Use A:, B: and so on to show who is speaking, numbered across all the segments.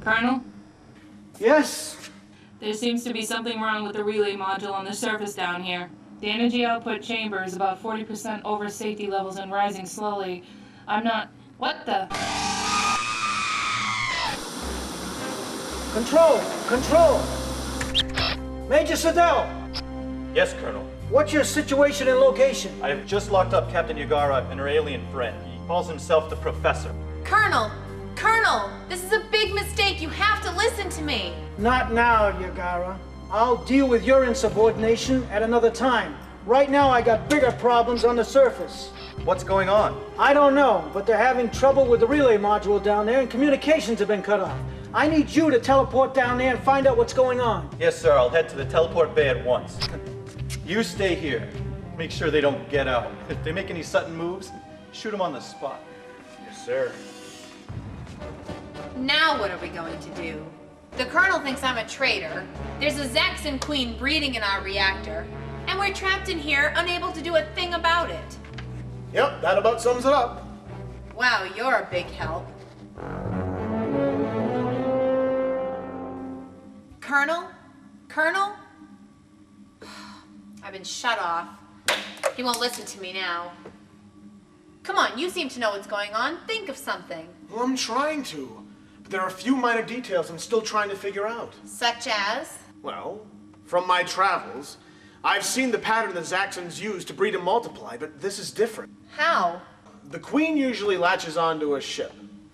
A: Colonel?
B: Yes?
A: There seems to be something wrong with the relay module on the surface down here. The energy output chamber is about 40% over safety levels and rising slowly. I'm not... What the...
B: Control! Control! Major Sadell!
C: Yes, Colonel.
B: What's your situation and location?
C: I have just locked up Captain Yagara and her alien friend. He calls himself the Professor.
D: Colonel! Colonel! This is a big mistake. You have to listen to me.
B: Not now, Yagara. I'll deal with your insubordination at another time. Right now, I got bigger problems on the surface.
C: What's going on?
B: I don't know, but they're having trouble with the relay module down there and communications have been cut off. I need you to teleport down there and find out what's going on.
C: Yes, sir. I'll head to the teleport bay at once. You stay here. Make sure they don't get out. If they make any sudden moves, shoot them on the spot. Yes, sir.
D: Now what are we going to do? The Colonel thinks I'm a traitor. There's a Zaxxon queen breeding in our reactor. And we're trapped in here, unable to do a thing about it.
E: Yep, that about sums it up.
D: Wow, you're a big help. Colonel? Colonel? I've been shut off. He won't listen to me now. Come on, you seem to know what's going on. Think of something.
E: Well, I'm trying to. But there are a few minor details I'm still trying to figure out.
D: Such as?
E: Well, from my travels, I've seen the pattern the Zaxxons use to breed and multiply, but this is different.
D: How?
E: The queen usually latches onto a ship,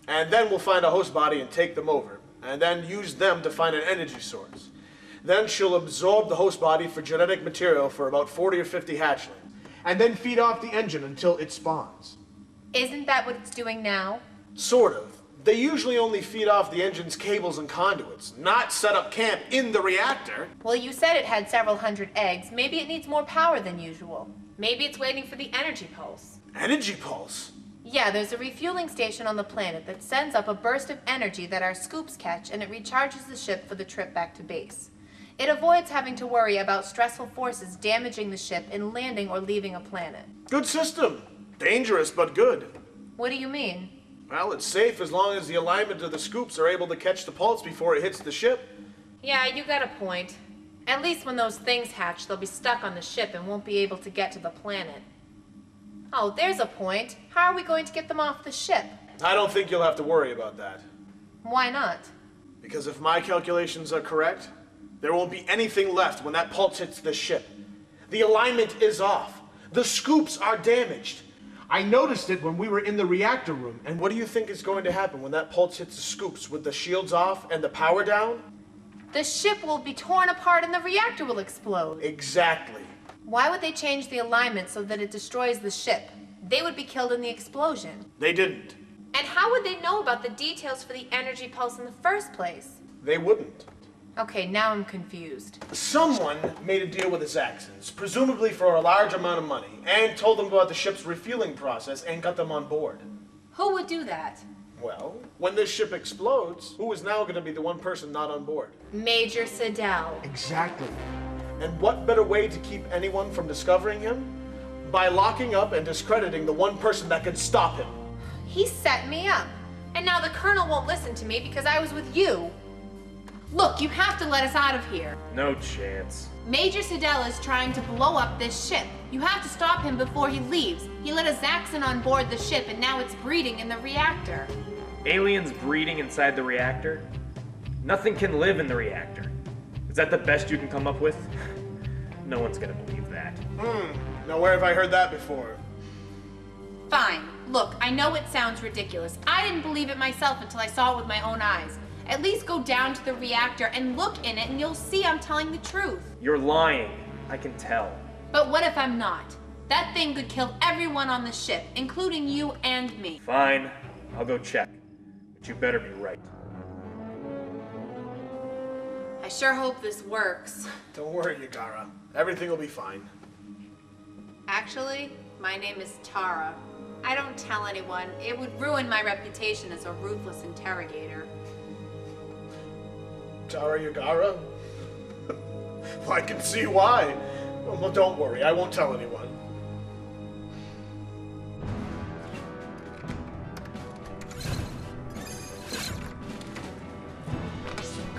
E: and then we'll find a host body and take them over, and then use them to find an energy source. Then she'll absorb the host body for genetic material for about 40 or 50 hatchlings, and then feed off the engine until it spawns.
D: Isn't that what it's doing now?
E: Sort of. They usually only feed off the engine's cables and conduits, not set up camp in the reactor.
D: Well, you said it had several hundred eggs. Maybe it needs more power than usual. Maybe it's waiting for the energy pulse.
E: Energy pulse?
D: Yeah, there's a refueling station on the planet that sends up a burst of energy that our scoops catch, and it recharges the ship for the trip back to base. It avoids having to worry about stressful forces damaging the ship in landing or leaving a planet.
E: Good system. Dangerous, but good.
D: What do you mean?
E: Well, it's safe as long as the alignment of the scoops are able to catch the pulse before it hits the ship.
D: Yeah, you got a point. At least when those things hatch, they'll be stuck on the ship and won't be able to get to the planet. Oh, there's a point. How are we going to get them off the ship?
E: I don't think you'll have to worry about that.
D: Why not?
E: Because if my calculations are correct, there won't be anything left when that pulse hits the ship. The alignment is off. The scoops are damaged. I noticed it when we were in the reactor room. And what do you think is going to happen when that pulse hits the scoops with the shields off and the power down?
D: The ship will be torn apart and the reactor will explode.
E: Exactly.
D: Why would they change the alignment so that it destroys the ship? They would be killed in the explosion.
E: They didn't.
D: And how would they know about the details for the energy pulse in the first place?
E: They wouldn't.
D: Okay, now I'm confused.
E: Someone made a deal with the Zaxxons, presumably for a large amount of money, and told them about the ship's refueling process and got them on board.
D: Who would do that?
E: Well, when this ship explodes, who is now going to be the one person not on board?
D: Major Sadell.
E: Exactly. And what better way to keep anyone from discovering him? By locking up and discrediting the one person that could stop him.
D: He set me up. And now the Colonel won't listen to me because I was with you. Look, you have to let us out of here.
F: No chance.
D: Major Sadell is trying to blow up this ship. You have to stop him before he leaves. He let a Zaxxon on board the ship and now it's breeding in the reactor.
F: Aliens breeding inside the reactor? Nothing can live in the reactor. Is that the best you can come up with? No one's gonna believe that.
E: Now where have I heard that before?
D: Fine. Look, I know it sounds ridiculous. I didn't believe it myself until I saw it with my own eyes. At least go down to the reactor and look in it and you'll see I'm telling the truth.
F: You're lying. I can tell.
D: But what if I'm not? That thing could kill everyone on the ship, including you and me.
F: Fine. I'll go check. But you better be right.
D: I sure hope this works.
E: Don't worry, Yagara. Everything will be fine.
D: Actually, my name is Tara. I don't tell anyone. It would ruin my reputation as a ruthless interrogator.
E: Tara Yagara? Well, I can see why. Well, don't worry, I won't tell anyone.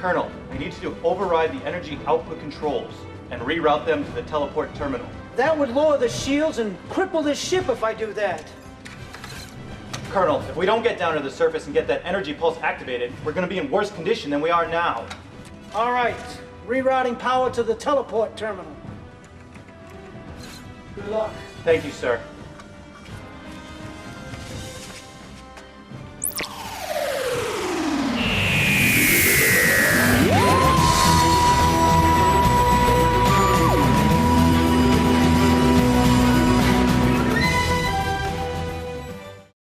C: Colonel, we need to override the energy output controls and reroute them to the teleport terminal.
B: That would lower the shields and cripple this ship if I do that.
C: Colonel, if we don't get down to the surface and get that energy pulse activated, we're going to be in worse condition than we are now.
B: All right, rerouting power to the teleport terminal. Good luck.
C: Thank you, sir.